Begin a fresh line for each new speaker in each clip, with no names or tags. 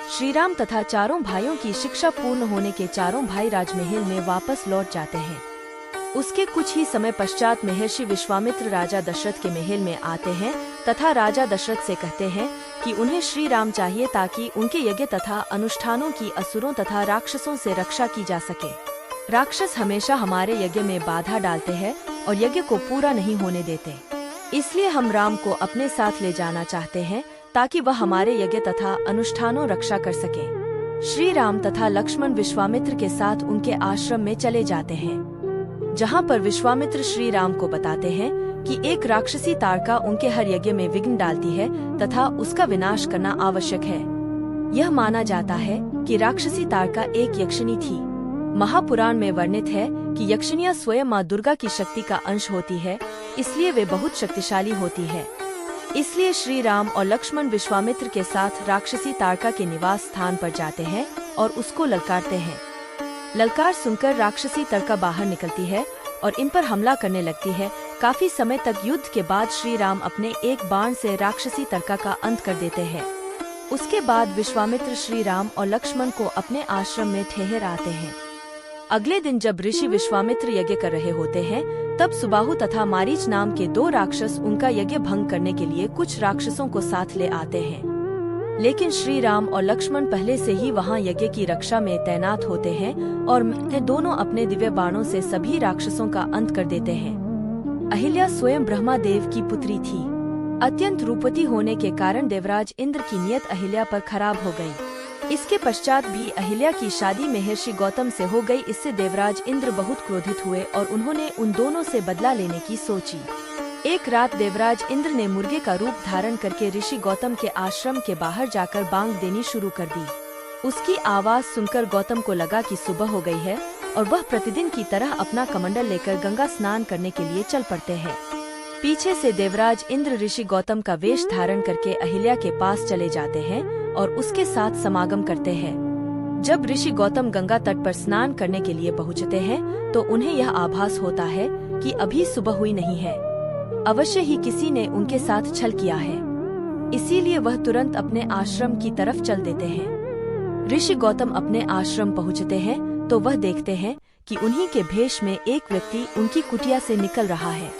श्री राम तथा चारों भाइयों की शिक्षा पूर्ण होने के चारों भाई राजमहल में वापस लौट जाते हैं। उसके कुछ ही समय पश्चात महर्षि विश्वामित्र राजा दशरथ के महल में आते हैं तथा राजा दशरथ से कहते हैं कि उन्हें श्री राम चाहिए ताकि उनके यज्ञ तथा अनुष्ठानों की असुरों तथा राक्षसों से रक्षा की जा सके। राक्षस हमेशा हमारे यज्ञ में बाधा डालते हैं और यज्ञ को पूरा नहीं होने देते, इसलिए हम राम को अपने साथ ले जाना चाहते हैं ताकि वह हमारे यज्ञ तथा अनुष्ठानों रक्षा कर सके। श्री राम तथा लक्ष्मण विश्वामित्र के साथ उनके आश्रम में चले जाते हैं, जहाँ पर विश्वामित्र श्री राम को बताते हैं कि एक राक्षसी ताड़का उनके हर यज्ञ में विघ्न डालती है तथा उसका विनाश करना आवश्यक है। यह माना जाता है कि राक्षसी ताड़का एक यक्षिणी थी। महापुराण में वर्णित है कि यक्षिणियाँ स्वयं माँ दुर्गा की शक्ति का अंश होती है, इसलिए वे बहुत शक्तिशाली होती है। इसलिए श्री राम और लक्ष्मण विश्वामित्र के साथ राक्षसी ताड़का के निवास स्थान पर जाते हैं और उसको ललकारते हैं। ललकार सुनकर राक्षसी ताड़का बाहर निकलती है और इन पर हमला करने लगती है। काफी समय तक युद्ध के बाद श्री राम अपने एक बाण से राक्षसी ताड़का का अंत कर देते हैं। उसके बाद विश्वामित्र श्री राम और लक्ष्मण को अपने आश्रम में ठहर आते हैं। अगले दिन जब ऋषि विश्वामित्र यज्ञ कर रहे होते हैं, तब सुबाहु तथा मारीच नाम के दो राक्षस उनका यज्ञ भंग करने के लिए कुछ राक्षसों को साथ ले आते हैं। लेकिन श्री राम और लक्ष्मण पहले से ही वहां यज्ञ की रक्षा में तैनात होते हैं और दोनों अपने दिव्य बाणों से सभी राक्षसों का अंत कर देते हैं। अहिल्या स्वयं ब्रह्मा देव की पुत्री थी। अत्यंत रूपवती होने के कारण देवराज इंद्र की नियत अहिल्या पर खराब हो गई। इसके पश्चात भी अहिल्या की शादी महर्षि गौतम से हो गई। इससे देवराज इंद्र बहुत क्रोधित हुए और उन्होंने उन दोनों से बदला लेने की सोची। एक रात देवराज इंद्र ने मुर्गे का रूप धारण करके ऋषि गौतम के आश्रम के बाहर जाकर बांग देनी शुरू कर दी। उसकी आवाज सुनकर गौतम को लगा कि सुबह हो गई है और वह प्रतिदिन की तरह अपना कमंडल लेकर गंगा स्नान करने के लिए चल पड़ते हैं। पीछे से देवराज इंद्र ऋषि गौतम का वेश धारण करके अहिल्या के पास चले जाते हैं और उसके साथ समागम करते हैं। जब ऋषि गौतम गंगा तट पर स्नान करने के लिए पहुंचते हैं तो उन्हें यह आभास होता है कि अभी सुबह हुई नहीं है, अवश्य ही किसी ने उनके साथ छल किया है। इसीलिए वह तुरंत अपने आश्रम की तरफ चल देते हैं। ऋषि गौतम अपने आश्रम पहुंचते हैं तो वह देखते हैं कि उन्हीं के भेष में एक व्यक्ति उनकी कुटिया से निकल रहा है।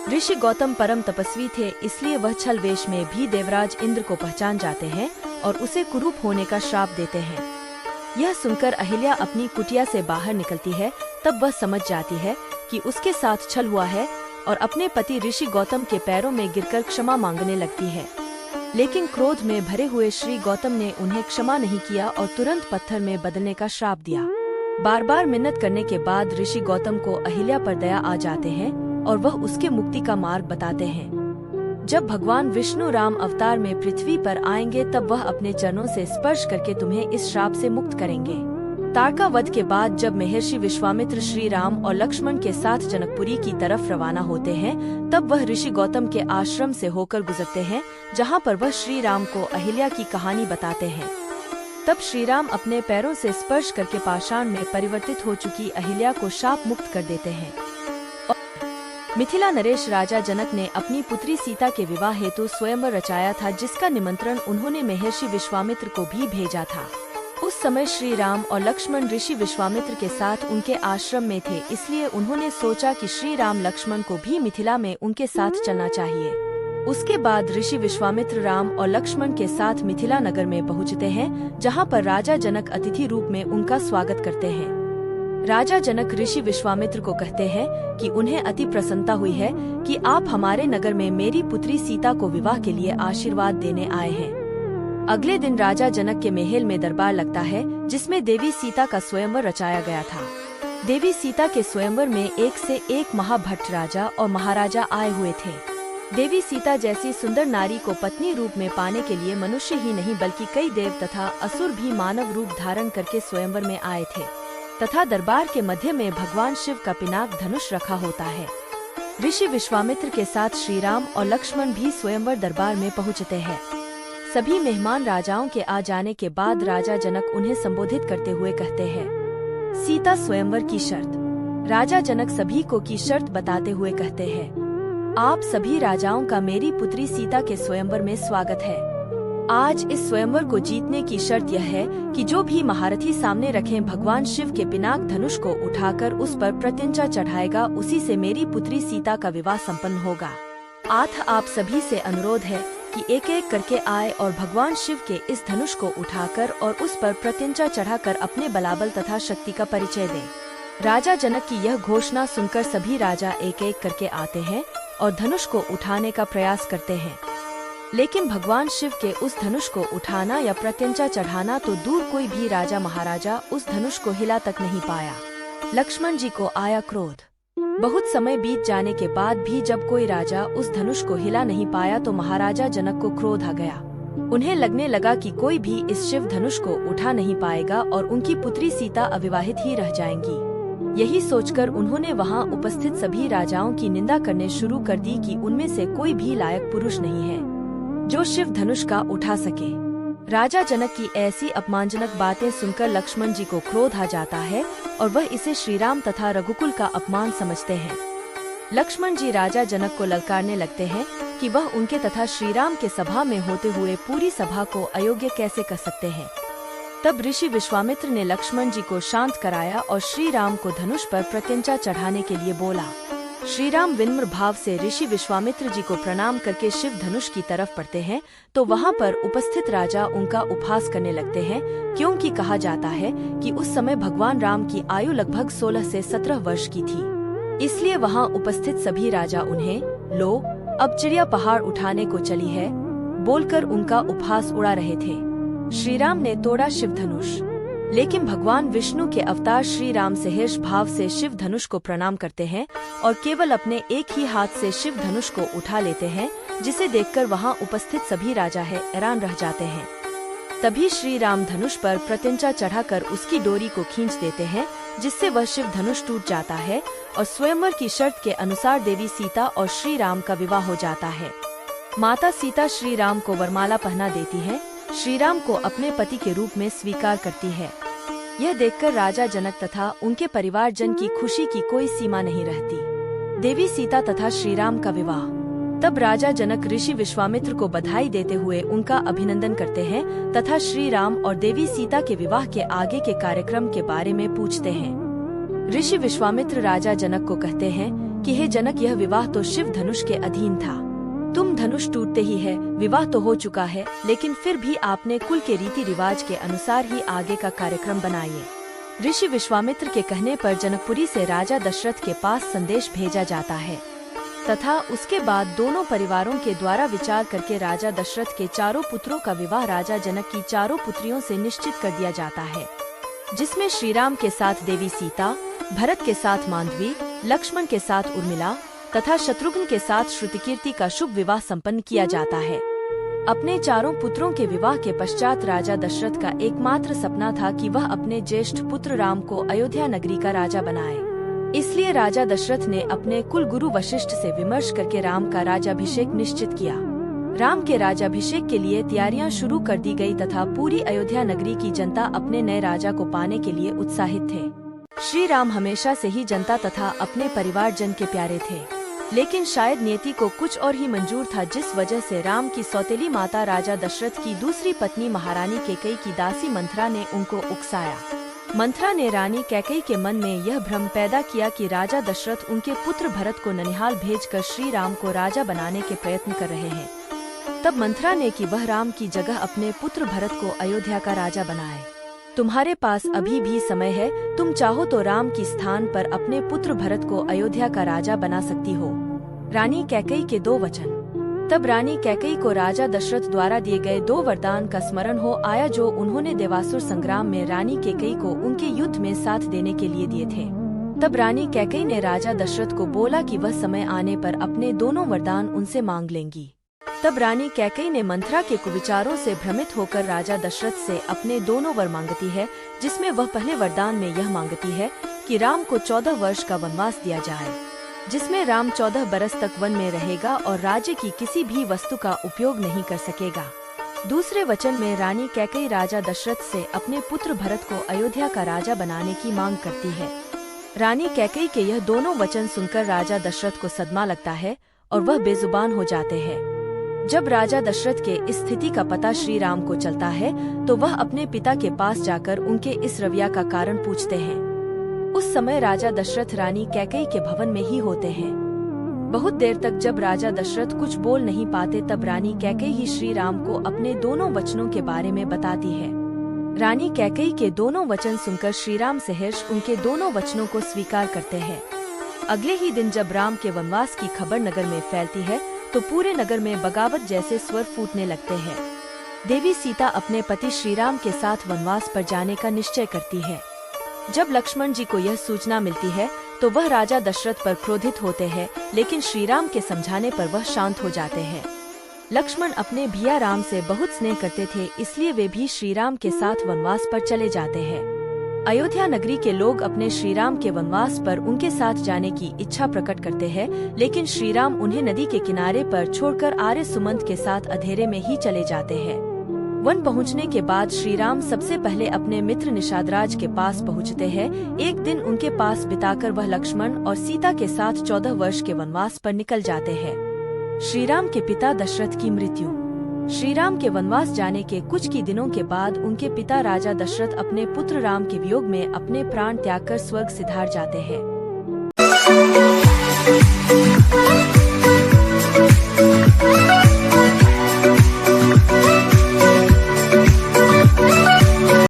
ऋषि गौतम परम तपस्वी थे, इसलिए वह छल वेश में भी देवराज इंद्र को पहचान जाते हैं और उसे कुरूप होने का श्राप देते हैं। यह सुनकर अहिल्या अपनी कुटिया से बाहर निकलती है। तब वह समझ जाती है कि उसके साथ छल हुआ है और अपने पति ऋषि गौतम के पैरों में गिरकर क्षमा मांगने लगती है। लेकिन क्रोध में भरे हुए श्री गौतम ने उन्हें क्षमा नहीं किया और तुरंत पत्थर में बदलने का श्राप दिया। बार बार मिन्नत करने के बाद ऋषि गौतम को अहिल्या पर दया आ जाते हैं और वह उसके मुक्ति का मार्ग बताते हैं। जब भगवान विष्णु राम अवतार में पृथ्वी पर आएंगे तब वह अपने चरणों से स्पर्श करके तुम्हें इस श्राप से मुक्त करेंगे। ताड़का वध के बाद जब महर्षि विश्वामित्र श्री राम और लक्ष्मण के साथ जनकपुरी की तरफ रवाना होते हैं, तब वह ऋषि गौतम के आश्रम से होकर गुजरते हैं, जहाँ पर वह श्री राम को अहिल्या की कहानी बताते हैं। तब श्री राम अपने पैरों से स्पर्श करके पाषाण में परिवर्तित हो चुकी अहिल्या को शाप मुक्त कर देते हैं। मिथिला नरेश राजा जनक ने अपनी पुत्री सीता के विवाह हेतु स्वयंवर रचाया था, जिसका निमंत्रण उन्होंने महर्षि विश्वामित्र को भी भेजा था। उस समय श्री राम और लक्ष्मण ऋषि विश्वामित्र के साथ उनके आश्रम में थे, इसलिए उन्होंने सोचा कि श्री राम लक्ष्मण को भी मिथिला में उनके साथ चलना चाहिए। उसके बाद ऋषि विश्वामित्र राम और लक्ष्मण के साथ मिथिला नगर में पहुँचते हैं, जहाँ पर राजा जनक अतिथि रूप में उनका स्वागत करते हैं। राजा जनक ऋषि विश्वामित्र को कहते हैं कि उन्हें अति प्रसन्नता हुई है कि आप हमारे नगर में मेरी पुत्री सीता को विवाह के लिए आशीर्वाद देने आए हैं। अगले दिन राजा जनक के महल में दरबार लगता है, जिसमें देवी सीता का स्वयंवर रचाया गया था। देवी सीता के स्वयंवर में एक से एक महाभट्ट राजा और महाराजा आए हुए थे। देवी सीता जैसी सुंदर नारी को पत्नी रूप में पाने के लिए मनुष्य ही नहीं बल्कि कई देव तथा असुर भी मानव रूप धारण करके स्वयंवर में आए थे तथा दरबार के मध्य में भगवान शिव का पिनाक धनुष रखा होता है। ऋषि विश्वामित्र के साथ श्री राम और लक्ष्मण भी स्वयंवर दरबार में पहुंचते हैं। सभी मेहमान राजाओं के आ जाने के बाद राजा जनक उन्हें संबोधित करते हुए कहते हैं, सीता स्वयंवर की शर्त। राजा जनक सभी को की शर्त बताते हुए कहते हैं, आप सभी राजाओं का मेरी पुत्री सीता के स्वयंवर में स्वागत है। आज इस स्वयंवर को जीतने की शर्त यह है कि जो भी महारथी सामने रखें भगवान शिव के पिनाक धनुष को उठाकर उस पर प्रत्यंचा चढ़ाएगा, उसी से मेरी पुत्री सीता का विवाह संपन्न होगा। आथ आप सभी से अनुरोध है कि एक एक करके आए और भगवान शिव के इस धनुष को उठाकर और उस पर प्रत्यंचा चढ़ाकर अपने बलाबल तथा शक्ति का परिचय दें। राजा जनक की यह घोषणा सुनकर सभी राजा एक एक करके आते हैं और धनुष को उठाने का प्रयास करते हैं, लेकिन भगवान शिव के उस धनुष को उठाना या प्रत्यंचा चढ़ाना तो दूर, कोई भी राजा महाराजा उस धनुष को हिला तक नहीं पाया। लक्ष्मण जी को आया क्रोध। बहुत समय बीत जाने के बाद भी जब कोई राजा उस धनुष को हिला नहीं पाया तो महाराजा जनक को क्रोध आ गया। उन्हें लगने लगा कि कोई भी इस शिव धनुष को उठा नहीं पाएगा और उनकी पुत्री सीता अविवाहित ही रह जाएंगी। यही सोचकर उन्होंने वहां उपस्थित सभी राजाओं की निंदा करने शुरू कर दी कि उनमें से कोई भी लायक पुरुष नहीं है जो शिव धनुष का उठा सके। राजा जनक की ऐसी अपमानजनक बातें सुनकर लक्ष्मण जी को क्रोध आ जाता है और वह इसे श्रीराम तथा रघुकुल का अपमान समझते हैं। लक्ष्मण जी राजा जनक को ललकारने लगते हैं कि वह उनके तथा श्रीराम के सभा में होते हुए पूरी सभा को अयोग्य कैसे कर सकते हैं। तब ऋषि विश्वामित्र ने लक्ष्मण जी को शांत कराया और श्री राम को धनुष पर प्रत्यंचा चढ़ाने के लिए बोला। श्री राम विनम्र भाव से ऋषि विश्वामित्र जी को प्रणाम करके शिव धनुष की तरफ बढ़ते हैं तो वहां पर उपस्थित राजा उनका उपहास करने लगते हैं, क्योंकि कहा जाता है कि उस समय भगवान राम की आयु लगभग 16 से 17 वर्ष की थी। इसलिए वहां उपस्थित सभी राजा उन्हें लो अब चिड़िया पहाड़ उठाने को चली है बोलकर उनका उपहास उड़ा रहे थे। श्री राम ने तोड़ा शिव धनुष, लेकिन भगवान विष्णु के अवतार श्री राम सहर्ष भाव से शिव धनुष को प्रणाम करते हैं और केवल अपने एक ही हाथ से शिव धनुष को उठा लेते हैं, जिसे देखकर वहां उपस्थित सभी राजा हैरान रह जाते हैं। तभी श्री राम धनुष पर प्रत्यंचा चढ़ाकर उसकी डोरी को खींच देते हैं, जिससे वह शिव धनुष टूट जाता है और स्वयंवर की शर्त के अनुसार देवी सीता और श्री राम का विवाह हो जाता है। माता सीता श्री राम को वरमाला पहना देती है, श्री राम को अपने पति के रूप में स्वीकार करती है। यह देखकर राजा जनक तथा उनके परिवारजन की खुशी की कोई सीमा नहीं रहती। देवी सीता तथा श्री राम का विवाह। तब राजा जनक ऋषि विश्वामित्र को बधाई देते हुए उनका अभिनंदन करते हैं तथा श्री राम और देवी सीता के विवाह के आगे के कार्यक्रम के बारे में पूछते हैं। ऋषि विश्वामित्र राजा जनक को कहते हैं कि हे जनक, यह विवाह तो शिव धनुष के अधीन था। तुम धनुष टूटते ही है, विवाह तो हो चुका है, लेकिन फिर भी आपने कुल के रीति रिवाज के अनुसार ही आगे का कार्यक्रम बनाइए। ऋषि विश्वामित्र के कहने पर जनकपुरी से राजा दशरथ के पास संदेश भेजा जाता है तथा उसके बाद दोनों परिवारों के द्वारा विचार करके राजा दशरथ के चारों पुत्रों का विवाह राजा जनक की चारों पुत्रियों से निश्चित कर दिया जाता है, जिसमें श्रीराम के साथ देवी सीता, भरत के साथ मांडवी, लक्ष्मण के साथ उर्मिला तथा शत्रुघ्न के साथ श्रुतिकीर्ति का शुभ विवाह संपन्न किया जाता है। अपने चारों पुत्रों के विवाह के पश्चात राजा दशरथ का एकमात्र सपना था कि वह अपने ज्येष्ठ पुत्र राम को अयोध्या नगरी का राजा बनाए। इसलिए राजा दशरथ ने अपने कुल गुरु वशिष्ठ से विमर्श करके राम का राजाभिषेक निश्चित किया। राम के राजाभिषेक के लिए तैयारियां शुरू कर दी गई तथा पूरी अयोध्या नगरी की जनता अपने नए राजा को पाने के लिए उत्साहित थे। श्री राम हमेशा से ही जनता तथा अपने परिवारजन के प्यारे थे, लेकिन शायद नियति को कुछ और ही मंजूर था, जिस वजह से राम की सौतेली माता राजा दशरथ की दूसरी पत्नी महारानी कैकेयी की दासी मंथरा ने उनको उकसाया। मंथरा ने रानी कैकेयी के मन में यह भ्रम पैदा किया कि राजा दशरथ उनके पुत्र भरत को ननिहाल भेजकर श्री राम को राजा बनाने के प्रयत्न कर रहे हैं। तब मंथरा ने कि वह राम की जगह अपने पुत्र भरत को अयोध्या का राजा बनाए। तुम्हारे पास अभी भी समय है, तुम चाहो तो राम की स्थान पर अपने पुत्र भरत को अयोध्या का राजा बना सकती हो। रानी कैकेयी के 2 वचन। तब रानी कैकेयी को राजा दशरथ द्वारा दिए गए 2 वरदान का स्मरण हो आया, जो उन्होंने देवासुर संग्राम में रानी कैकेयी को उनके युद्ध में साथ देने के लिए दिए थे। तब रानी कैकेयी ने राजा दशरथ को बोला कि वह समय आने पर अपने दोनों वरदान उनसे मांग लेंगी। तब रानी कैकेयी ने मंथरा के कुविचारों से भ्रमित होकर राजा दशरथ से अपने दोनों वर मांगती है, जिसमें वह पहले वरदान में यह मांगती है कि राम को 14 वर्ष का वनवास दिया जाए, जिसमें राम 14 बरस तक वन में रहेगा और राज्य की किसी भी वस्तु का उपयोग नहीं कर सकेगा। दूसरे वचन में रानी कैकेयी राजा दशरथ से अपने पुत्र भरत को अयोध्या का राजा बनाने की मांग करती है। रानी कैकेयी के यह दोनों वचन सुनकर राजा दशरथ को सदमा लगता है और वह बेजुबान हो जाते हैं। जब राजा दशरथ के इस स्थिति का पता श्री राम को चलता है तो वह अपने पिता के पास जाकर उनके इस रवैया का कारण पूछते हैं। उस समय राजा दशरथ रानी कैकेयी के भवन में ही होते हैं। बहुत देर तक जब राजा दशरथ कुछ बोल नहीं पाते तब रानी कैकेयी ही श्री राम को अपने दोनों वचनों के बारे में बताती है। रानी कैकेयी के दोनों वचन सुनकर श्री राम सहर्ष उनके दोनों वचनों को स्वीकार करते हैं। अगले ही दिन जब राम के वनवास की खबर नगर में फैलती है तो पूरे नगर में बगावत जैसे स्वर फूटने लगते हैं। देवी सीता अपने पति श्री राम के साथ वनवास पर जाने का निश्चय करती है। जब लक्ष्मण जी को यह सूचना मिलती है तो वह राजा दशरथ पर क्रोधित होते हैं, लेकिन श्री राम के समझाने पर वह शांत हो जाते हैं। लक्ष्मण अपने भैया राम से बहुत स्नेह करते थे, इसलिए वे भी श्री राम के साथ वनवास पर चले जाते हैं। अयोध्या नगरी के लोग अपने श्री राम के वनवास पर उनके साथ जाने की इच्छा प्रकट करते हैं, लेकिन श्री राम उन्हें नदी के किनारे पर छोड़कर आर्य सुमंत के साथ अंधेरे में ही चले जाते हैं। वन पहुंचने के बाद श्री राम सबसे पहले अपने मित्र निषादराज के पास पहुंचते हैं। एक दिन उनके पास बिताकर वह लक्ष्मण और सीता के साथ 14 वर्ष के वनवास पर निकल जाते हैं। श्री राम के पिता दशरथ की मृत्यु। श्री राम के वनवास जाने के कुछ ही दिनों के बाद उनके पिता राजा दशरथ अपने पुत्र राम के वियोग में अपने प्राण त्याग कर स्वर्ग सिधार जाते हैं।